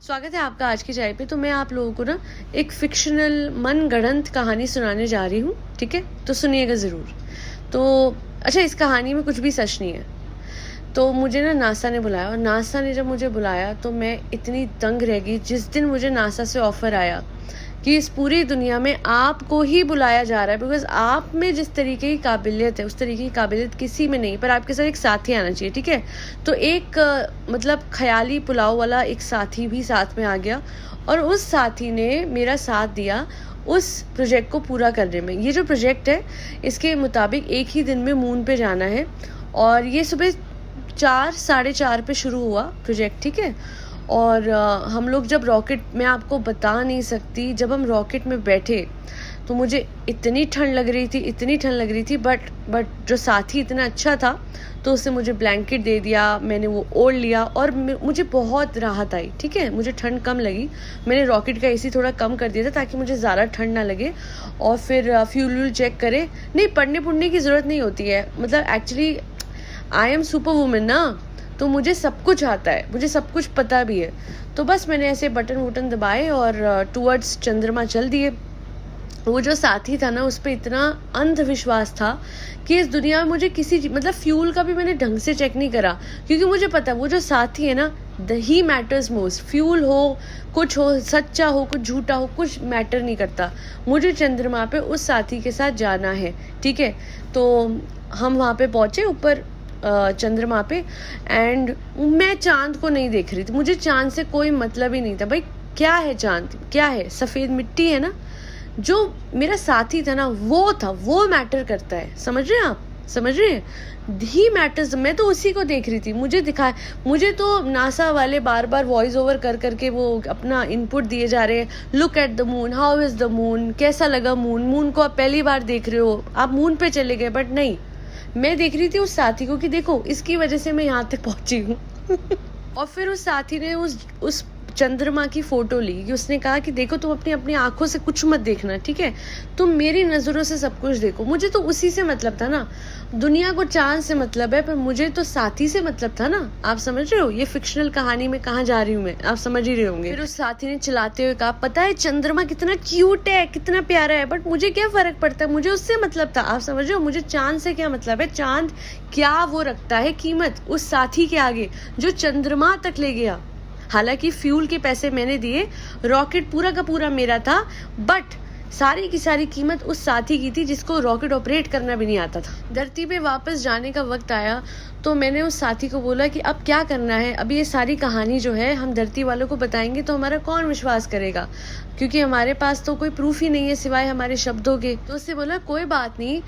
स्वागत है आपका आज की चाय पे। तो मैं आप लोगों को ना एक फिक्शनल मनगढ़ंत कहानी सुनाने जा रही हूँ, ठीक है? तो सुनिएगा ज़रूर। तो अच्छा, इस कहानी में कुछ भी सच नहीं है। तो मुझे ना नासा ने बुलाया, और नासा ने जब मुझे बुलाया तो मैं इतनी दंग रह गई जिस दिन मुझे नासा से ऑफ़र आया कि इस पूरी दुनिया में आपको ही बुलाया जा रहा है, बिकॉज आप में जिस तरीके की काबिलियत है उस तरीके की काबिलियत किसी में नहीं, पर आपके साथ एक साथी आना चाहिए, ठीक है? तो एक मतलब ख्याली पुलाव वाला एक साथी भी साथ में आ गया, और उस साथी ने मेरा साथ दिया उस प्रोजेक्ट को पूरा करने में। ये जो प्रोजेक्ट है इसके मुताबिक एक ही दिन में मून पे जाना है, और ये सुबह 4 साढ़े 4 पे शुरू हुआ प्रोजेक्ट, ठीक है? और हम लोग जब रॉकेट, मैं आपको बता नहीं सकती, जब हम रॉकेट में बैठे तो मुझे इतनी ठंड लग रही थी, बट जो साथी इतना अच्छा था तो उसने मुझे ब्लैंकेट दे दिया, मैंने वो ओढ़ लिया और मुझे बहुत राहत आई, ठीक है? मुझे ठंड कम लगी। मैंने रॉकेट का एसी थोड़ा कम कर दिया था ताकि मुझे ज़्यादा ठंड ना लगे, और फिर फ्यूल चेक करे। नहीं, पढ़ने की ज़रूरत नहीं होती है, मतलब actually I am super woman ना, तो मुझे सब कुछ आता है, मुझे सब कुछ पता भी है। तो बस मैंने ऐसे बटन वुटन दबाए और टूवर्ड्स चंद्रमा चल दिए। वो जो साथी था ना, उस पर इतना अंधविश्वास था कि इस दुनिया में मुझे किसी मतलब फ्यूल का भी मैंने ढंग से चेक नहीं करा, क्योंकि मुझे पता है वो जो साथी है ना, ही मैटर्स मोस्ट। फ्यूल हो, कुछ हो, सच्चा हो, कुछ झूठा हो, कुछ मैटर नहीं करता। मुझे चंद्रमा पे उस साथी के साथ जाना है, ठीक है? तो हम वहाँ पे पहुँचे ऊपर चंद्रमा पे, एंड मैं चांद को नहीं देख रही थी। मुझे चांद से कोई मतलब ही नहीं था। भाई क्या है चांद, क्या है? सफ़ेद मिट्टी है ना। जो मेरा साथी था ना, वो मैटर करता है, समझ रहे हैं आप? समझ रहे हैं? ही मैटर्स। मैं तो उसी को देख रही थी। मुझे तो नासा वाले बार बार वॉइस ओवर कर करके वो अपना इनपुट दिए जा रहे हैं। Look at the moon, how is the moon, कैसा लगा मून को आप पहली बार देख रहे हो, आप मून पे चले गए। बट नहीं, मैं देख रही थी उस साथी को कि देखो इसकी वजह से मैं यहाँ तक पहुंची हूँ। और फिर उस साथी ने उस चंद्रमा की फोटो ली कि उसने कहा कि देखो तुम अपनी आंखों से कुछ मत देखना, ठीक है? तुम मेरी नज़रों से सब कुछ देखो। मुझे तो उसी से मतलब था ना। दुनिया को चांद से मतलब है, पर मुझे तो साथी से मतलब था ना। आप समझ रहे हो ये फिक्शनल कहानी में कहाँ जा रही हूँ मैं? आप समझ ही रहे होंगे। फिर उस साथी ने चिल्लाते हुए कहा, पता है चंद्रमा कितना क्यूट है, कितना प्यारा है, बट मुझे क्या फर्क पड़ता है, मुझे उससे मतलब था। आप समझ रहे हो? मुझे चांद से क्या मतलब है? चांद क्या वो रखता है कीमत उस साथी के आगे जो चंद्रमा तक ले गया। हालांकि फ्यूल के पैसे मैंने दिए, रॉकेट पूरा का पूरा मेरा था, बट सारी की सारी कीमत उस साथी की थी जिसको रॉकेट ऑपरेट करना भी नहीं आता था। धरती पे वापस जाने का वक्त आया तो मैंने उस साथी को बोला कि अब क्या करना है? अब ये सारी कहानी जो है हम धरती वालों को बताएंगे तो हमारा कौन विश्वास करेगा, क्योंकि हमारे पास तो कोई प्रूफ ही नहीं है सिवाय हमारे शब्दों के। तो उससे बोला कोई बात नहीं,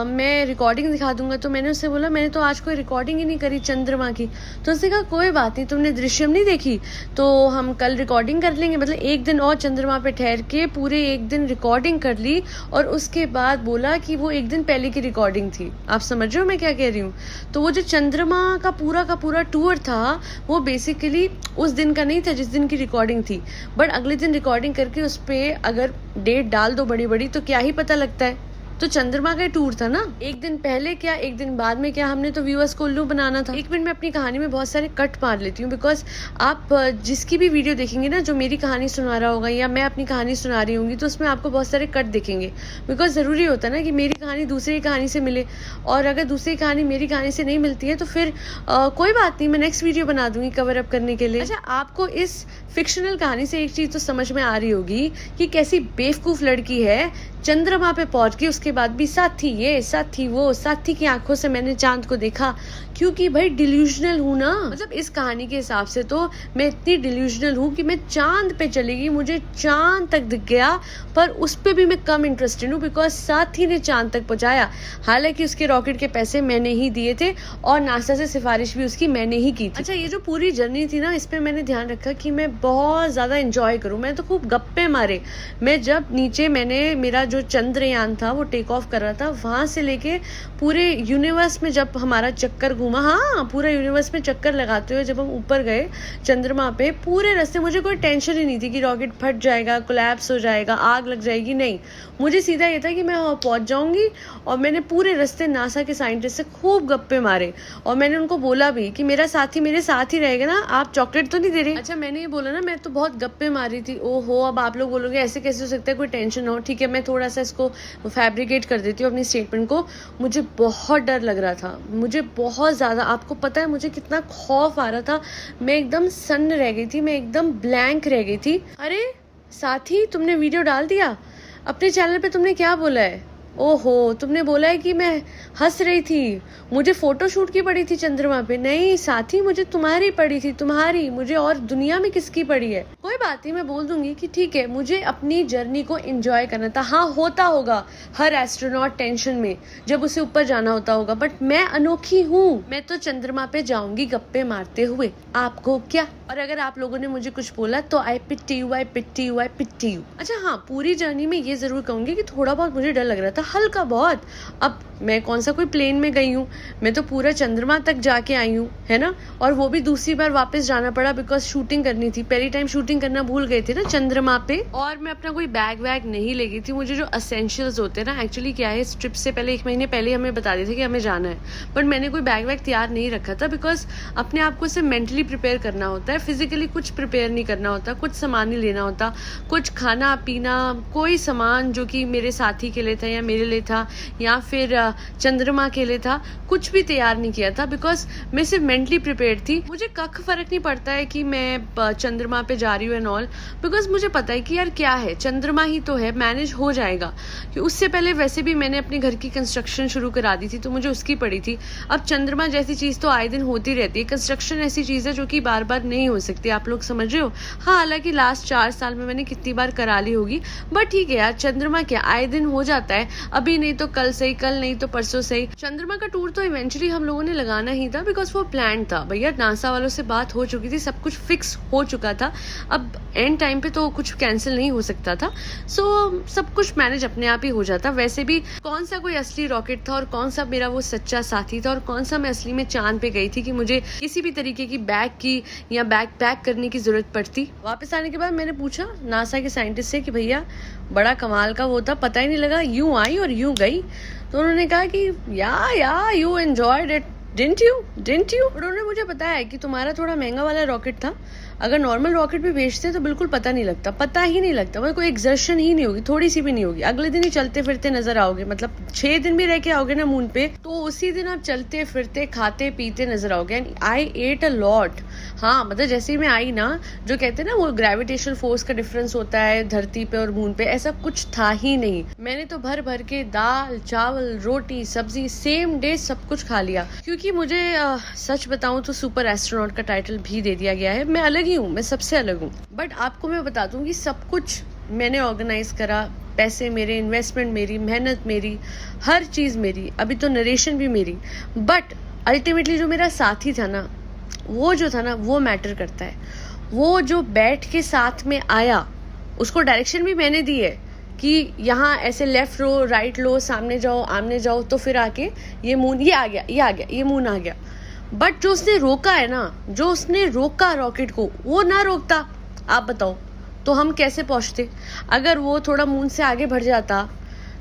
मैं रिकॉर्डिंग दिखा दूंगा। तो मैंने उससे बोला मैंने तो आज कोई रिकॉर्डिंग ही नहीं करी चंद्रमा की। तो उसने कहा कोई बात नहीं, तुमने दृश्यम नहीं देखी तो हम कल रिकॉर्डिंग कर लेंगे। मतलब एक दिन और चंद्रमा पे ठहर के पूरे एक दिन रिकॉर्डिंग कर ली, और उसके बाद बोला कि वो एक दिन पहले की रिकॉर्डिंग थी। आप समझ रहे हो मैं क्या कह रही हूँ? तो वो जो चंद्रमा का पूरा टूर था वो बेसिकली उस दिन का नहीं था जिस दिन की रिकॉर्डिंग थी, बट अगले दिन रिकॉर्डिंग करके उस पे अगर डेट डाल दो बड़ी बड़ी तो क्या ही पता लगता है। तो चंद्रमा का टूर था ना, एक दिन पहले क्या एक दिन बाद में क्या, हमने तो व्यूअर्स को उल्लू बनाना था। एक मिनट में अपनी कहानी में बहुत सारे कट मार लेती हूँ, बिकॉज आप जिसकी भी वीडियो देखेंगे ना, जो मेरी कहानी सुना रहा होगा या मैं अपनी कहानी सुना रही होंगी, तो उसमें आपको बहुत सारे कट दिखेंगे। बिकॉज ज़रूरी होता है ना कि मेरी कहानी दूसरी कहानी से मिले, और अगर दूसरी कहानी मेरी कहानी से नहीं मिलती है तो फिर कोई बात नहीं, मैं नेक्स्ट वीडियो बना दूंगी कवर अप करने के लिए। अच्छा, आपको इस फिक्शनल कहानी से एक चीज़ तो समझ में आ रही होगी कि कैसी बेवकूफ़ लड़की है, चंद्रमा पे पहुंच गई, उसके बाद भी साथी ये साथी वो, साथी की आंखों से मैंने चांद को देखा, क्योंकि भाई डिल्यूजनल हूँ ना। मतलब इस कहानी के हिसाब से तो मैं इतनी डिल्यूजनल हूँ कि मैं चांद पे चली गई, मुझे चांद तक दिख गया, पर उस पर भी मैं कम इंटरेस्टेड हूँ बिकॉज साथी ने चांद तक पहुँचाया। हालांकि उसके रॉकेट के पैसे मैंने ही दिए थे और नासा से सिफारिश भी उसकी मैंने ही की थी। अच्छा, ये जो पूरी जर्नी थी ना, इस पर मैंने ध्यान रखा कि मैं बहुत ज़्यादा इंजॉय करूँ। मैं तो खूब गप्पे मारे। मैं जब नीचे मैंने मेरा जो चंद्रयान था वो टेक ऑफ कर रहा था, वहाँ से लेके पूरे यूनिवर्स में जब हमारा चक्कर घूमा, हाँ पूरा यूनिवर्स में चक्कर लगाते हुए जब हम ऊपर गए चंद्रमा पे, पूरे रास्ते मुझे कोई टेंशन ही नहीं थी कि रॉकेट फट जाएगा, कोलैप्स हो जाएगा, आग लग जाएगी, नहीं। मुझे सीधा ये था कि मैं वहाँ पहुँच जाऊँगी। और मैंने पूरे रास्ते नासा के साइंटिस्ट से खूब गप्पे मारे और मैंने उनको बोला भी कि मेरा साथी मेरे साथ ही रहेगा ना, आप चॉकलेट तो नहीं दे रहे। अच्छा मैंने ये बोला ना, मैं तो बहुत गप्पे मारी थी। ओहो, अब आप लोग बोलोगे ऐसे कैसे हो सकता है, कोई टेंशन हो। ठीक है, मैं थोड़ा सा इसको फैब्रिकेट कर देती हूँ अपनी स्टेटमेंट को। मुझे बहुत डर लग रहा था, मुझे बहुत ज़्यादा। आपको पता है मुझे कितना खौफ आ रहा था, मैं एकदम सन्न रह गई थी, मैं एकदम ब्लैंक रह गई थी। अरे साथी, तुमने वीडियो डाल दिया अपने चैनल पे, तुमने क्या बोला है? ओहो, तुमने बोला है कि मैं हंस रही थी, मुझे फोटो शूट की पड़ी थी चंद्रमा पे। नहीं साथी, मुझे तुम्हारी पड़ी थी, तुम्हारी, मुझे और दुनिया में किसकी पड़ी है? कोई बात नहीं, मैं बोल दूंगी कि ठीक है, मुझे अपनी जर्नी को एंजॉय करना था। हाँ, होता होगा हर एस्ट्रोनॉट टेंशन में जब उसे ऊपर जाना होता होगा, बट मैं अनोखी हूँ, मैं तो चंद्रमा पे जाऊंगी गप्पे मारते हुए, आपको क्या? और अगर आप लोगों ने मुझे कुछ बोला तो आई पिट्टी यू, आई पिट्टी यू, आई पिट्टी यू। अच्छा हाँ, पूरी जर्नी में ये जरूर कहूंगी कि थोड़ा बहुत मुझे डर लग रहा था, हल्का बहुत। अब मैं कौन सा कोई प्लेन में गई हूँ, मैं तो पूरा चंद्रमा तक जाके आई हूँ, है ना। और वो भी दूसरी बार वापस जाना पड़ा बिकॉज शूटिंग करनी थी। पहली टाइम शूटिंग करना भूल गए थे ना चंद्रमा पे। और मैं अपना कोई बैग वैग नहीं ले गई थी। मुझे जो असेंशियल्स होते हैं ना, एक्चुअली क्या है, इस ट्रिप से पहले 1 महीने पहले हमें बता देते कि हमें जाना है, बट मैंने कोई बैग वैग तैयार नहीं रखा था बिकॉज अपने आप को सिर्फ मेंटली प्रिपेयर करना होता है, फिजिकली कुछ प्रिपेयर नहीं करना होता, कुछ सामान नहीं लेना होता, कुछ खाना पीना, कोई सामान जो कि मेरे साथी के लिए था या मेरे लिए था या फिर चंद्रमा के लिए था, कुछ भी तैयार नहीं किया था बिकॉज मैं सिर्फ मेंटली प्रिपेयर थी। मुझे कख फर्क नहीं पड़ता है कि मैं चंद्रमा पे जा रही हूँ एंड ऑल, बिकॉज मुझे पता है कि यार क्या है, चंद्रमा ही तो है, मैनेज हो जाएगा। कि उससे पहले वैसे भी मैंने अपने घर की कंस्ट्रक्शन शुरू करा दी थी तो मुझे उसकी पड़ी थी। अब चंद्रमा जैसी चीज तो आए दिन होती रहती है, कंस्ट्रक्शन ऐसी चीज है जो कि बार बार नहीं हो सकती, आप लोग समझ रहे हो। हाँ, हालांकि लास्ट 4 साल में मैंने कितनी बार करा ली होगी, बट ठीक है यार, चंद्रमा क्या आए दिन हो जाता है, अभी नहीं तो कल सही, कल नहीं तो परसों सही। चंद्रमा का टूर तो इवेंचुअली हम लोगों ने लगाना ही था बिकॉज वो प्लान था भैया, नासा वालों से बात हो चुकी थी, सब कुछ फिक्स हो चुका था। अब एंड टाइम पे तो कुछ कैंसिल नहीं हो सकता था, सो सब कुछ मैनेज अपने आप ही हो जाता। वैसे भी कौन सा कोई असली रॉकेट था और कौन सा मेरा वो सच्चा साथी था और कौन सा मैं असली में चांद पे गई थी कि मुझे किसी भी तरीके की बैग की या बैग पैक करने की जरूरत पड़ती। वापस आने के बाद मैंने पूछा नासा के साइंटिस्ट से कि भैया बड़ा कमाल का वो था, पता ही नहीं लगा, यूं आई और यूं गई। तो उन्होंने कहा कि या you enjoyed it, didn't you. उन्होंने मुझे बताया कि तुम्हारा थोड़ा महंगा वाला रॉकेट था, अगर नॉर्मल रॉकेट भी भेजते तो बिल्कुल पता नहीं लगता, पता ही नहीं लगता, मतलब कोई एक्सर्शन ही नहीं होगी, थोड़ी सी भी नहीं होगी। अगले दिन ही चलते फिरते नजर आओगे, मतलब 6 दिन भी रह के आओगे ना मून पे, तो उसी दिन आप चलते फिरते खाते पीते नजर आओगे। And I at a lot. हाँ, मतलब जैसे ही मैं आई ना, जो कहते हैं ना वो ग्रेविटेशनल फोर्स का डिफरेंस होता है धरती पे और मून पे, ऐसा कुछ था ही नहीं। मैंने तो भर भर के दाल चावल रोटी सब्जी सेम डे सब कुछ खा लिया, क्योंकि मुझे सच बताऊं तो सुपर एस्ट्रोनॉट का टाइटल भी दे दिया गया है। मैं अलग ही हूँ, मैं सबसे अलग हूँ। बट आपको मैं बता दूं कि सब कुछ मैंने ऑर्गेनाइज करा, पैसे मेरे, इन्वेस्टमेंट मेरी, मेहनत मेरी, हर चीज मेरी, अभी तो नरेशन भी मेरी। बट अल्टीमेटली जो मेरा साथी था ना, वो जो था ना, वो मैटर करता है। वो जो बैठ के साथ में आया, उसको डायरेक्शन भी मैंने दी है कि यहाँ ऐसे लेफ्ट लो राइट लो, सामने जाओ आमने जाओ, तो फिर आके ये मून, ये आ गया, ये आ गया, ये मून आ गया। बट जो उसने रोका है ना, जो उसने रोका रॉकेट को, वो ना रोकता, आप बताओ तो हम कैसे पहुंचते? अगर वो थोड़ा मून से आगे बढ़ जाता,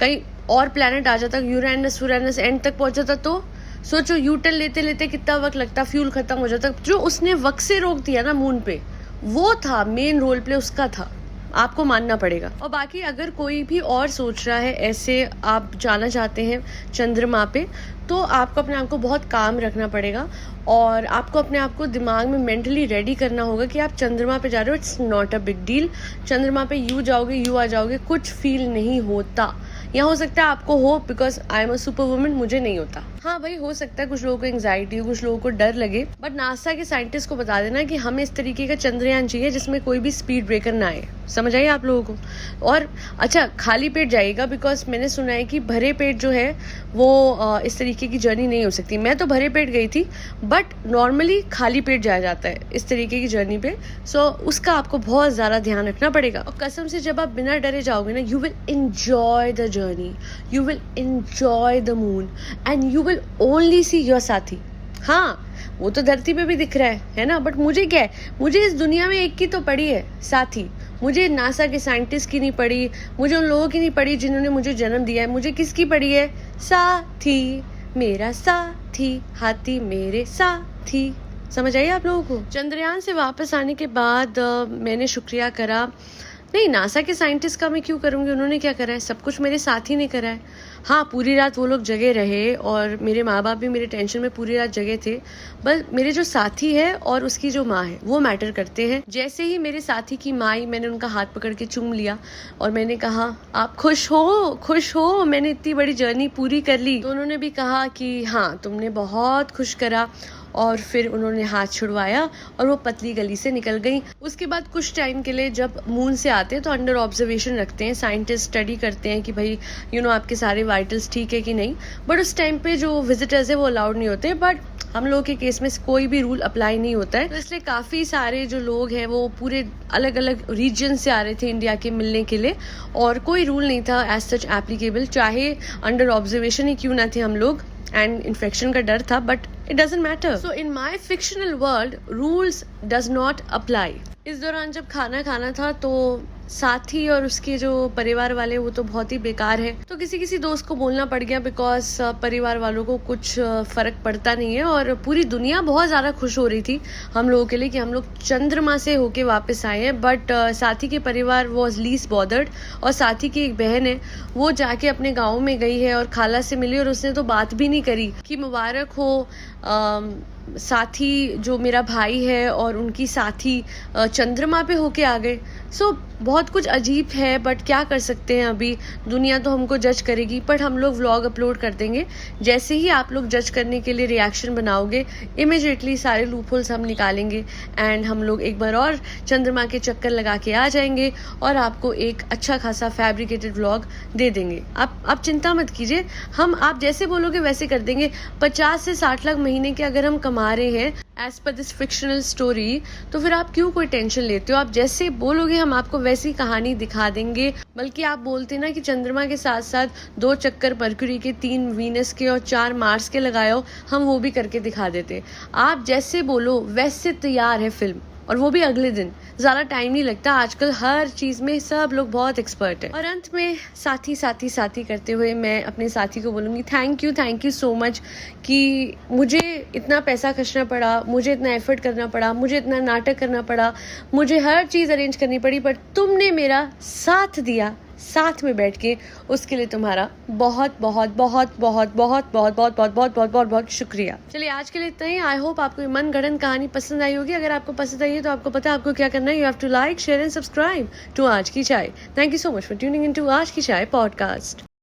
कहीं और प्लेनेट आ जाता, यूरेनस एंड तक पहुंच जाता, तो सोचो यूटर्न लेते लेते कितना वक्त लगता, फ्यूल खत्म हो जाता। जो उसने वक्त से रोक दिया ना मून पे, वो था मेन रोल प्ले, उसका था, आपको मानना पड़ेगा। और बाकी अगर कोई भी और सोच रहा है ऐसे आप जाना चाहते हैं चंद्रमा पे, तो आपको अपने आप को बहुत काम रखना पड़ेगा और आपको अपने आप को दिमाग में मेंटली रेडी करना होगा कि आप चंद्रमा पे जा रहे हो। It's not a big deal. चंद्रमा पे यू जाओगे यू आ जाओगे, कुछ फील नहीं होता। या हो सकता है आपको हो, because I am a super woman, मुझे नहीं होता। हाँ भाई, हो सकता है कुछ लोगों को एंग्जाइटी हो, कुछ लोगों को डर लगे, बट नासा के साइंटिस्ट को बता देना कि हमें इस तरीके का चंद्रयान चाहिए जिसमें कोई भी स्पीड ब्रेकर ना आए। समझ आइए आप लोगों को। और अच्छा, खाली पेट जाइएगा, बिकॉज मैंने सुना है कि भरे पेट जो है वो इस तरीके की जर्नी नहीं हो सकती। मैं तो भरे पेट गई थी, बट नॉर्मली खाली पेट जाया जाता है इस तरीके की जर्नी पे। सो उसका आपको बहुत ज़्यादा ध्यान रखना पड़ेगा। और कसम से जब आप बिना डरे जाओगे ना, you will enjoy the journey, you will enjoy the moon and you will only see your साथी। हाँ, वो तो धरती पे भी दिख रहा है ना, बट मुझे क्या है, मुझे इस दुनिया में एक की तो पड़ी है साथी। मुझे नासा के साइंटिस्ट की नहीं पड़ी, मुझे उन लोगों की नहीं पड़ी जिन्होंने मुझे जन्म दिया है। मुझे किसकी पड़ी है? साथी, मेरा साथी, हाथी मेरे साथी। समझ आइए आप लोगों को। चंद्रयान से वापस आने के बाद मैंने शुक्रिया करा। नहीं, नासा के साइंटिस्ट का मैं क्यों करूंगी, उन्होंने क्या करा है? सब कुछ मेरे साथी ने करा है। हाँ, पूरी रात वो लोग जगे रहे और मेरे माँ बाप भी मेरे टेंशन में पूरी रात जगे थे। बस मेरे जो साथी है और उसकी जो माँ है वो मैटर करते हैं। जैसे ही मेरे साथी की माँ आई, मैंने उनका हाथ पकड़ के चूम लिया और मैंने कहा, आप खुश हो, मैंने इतनी बड़ी जर्नी पूरी कर ली। तो उन्होंने भी कहा कि हाँ, तुमने बहुत खुश करा। और फिर उन्होंने हाथ छुड़वाया और वो पतली गली से निकल गई। उसके बाद कुछ टाइम के लिए जब मून से आते हैं तो अंडर ऑब्जर्वेशन रखते हैं, साइंटिस्ट स्टडी करते हैं कि भाई आपके सारे वाइटल्स ठीक है कि नहीं। बट उस टाइम पे जो विजिटर्स है वो अलाउड नहीं होते। बट हम लोग के केस में कोई भी रूल अप्लाई नहीं होता है, तो इसलिए काफ़ी सारे जो लोग हैं वो पूरे अलग अलग रीजन से आ रहे थे इंडिया के मिलने के लिए, और कोई रूल नहीं था एज सच एप्लीकेबल, चाहे अंडर ऑब्जर्वेशन ही क्यों ना थे हम लोग। एंड इन्फेक्शन का डर था, but it doesn't matter. So in my fictional world rules does not apply. इस दौरान जब खाना खाना था तो साथी और उसके जो परिवार वाले वो तो बहुत ही बेकार है, तो किसी दोस्त को बोलना पड़ गया, बिकॉज परिवार वालों को कुछ फर्क पड़ता नहीं है। और पूरी दुनिया बहुत ज़्यादा खुश हो रही थी हम लोगों के लिए कि हम लोग चंद्रमा से होके वापस आए हैं। बट साथी के परिवार वॉज लीस्ट बॉदर्ड। और साथी की एक बहन है, वो जाके अपने गाँव में गई है और खाला से मिली, और उसने तो बात भी नहीं करी कि मुबारक हो साथी जो मेरा भाई है और उनकी साथी चंद्रमा पे होके आ गए। सो बहुत कुछ अजीब है, बट क्या कर सकते हैं, अभी दुनिया तो हमको जज करेगी। बट हम लोग व्लॉग अपलोड कर देंगे। जैसे ही आप लोग जज करने के लिए रिएक्शन बनाओगे, इमिजिएटली सारे लूपहोल्स हम निकालेंगे एंड हम लोग एक बार और चंद्रमा के चक्कर लगा के आ जाएंगे और आपको एक अच्छा खासा फैब्रिकेटेड व्लॉग दे देंगे। आप चिंता मत कीजिए, हम आप जैसे बोलोगे वैसे कर देंगे। 50 से 60 लाख महीने के अगर हम कमा रहे हैं as per this fictional story, तो फिर आप क्यों कोई टेंशन लेते हो? आप जैसे बोलोगे हम आपको वैसी कहानी दिखा देंगे। बल्कि आप बोलते ना कि चंद्रमा के साथ साथ 2 चक्कर मरक्यूरी के, 3 वीनस के और 4 मार्स के लगाओ, हम वो भी करके दिखा देते। आप जैसे बोलो वैसे तैयार है फिल्म, और वो भी अगले दिन। ज़्यादा टाइम नहीं लगता, आजकल हर चीज़ में सब लोग बहुत एक्सपर्ट है। और अंत में साथी करते हुए मैं अपने साथी को बोलूँगी थैंक यू सो मच कि मुझे इतना पैसा खर्चना पड़ा, मुझे इतना एफर्ट करना पड़ा, मुझे इतना नाटक करना पड़ा, मुझे हर चीज़ अरेंज करनी पड़ी, पर तुमने मेरा साथ दिया, साथ में बैठ के। उसके लिए तुम्हारा बहुत बहुत बहुत बहुत बहुत बहुत बहुत बहुत बहुत बहुत बहुत बहुत शुक्रिया। चलिए आज के लिए इतना ही। आई होप आपको ये मन गढ़ंत कहानी पसंद आई होगी। अगर आपको पसंद आई है तो आपको पता है आपको क्या करना है। You have to like, share and subscribe to Aaj Ki Chai. Thank you so much for tuning in to Aaj Ki चाय पॉडकास्ट।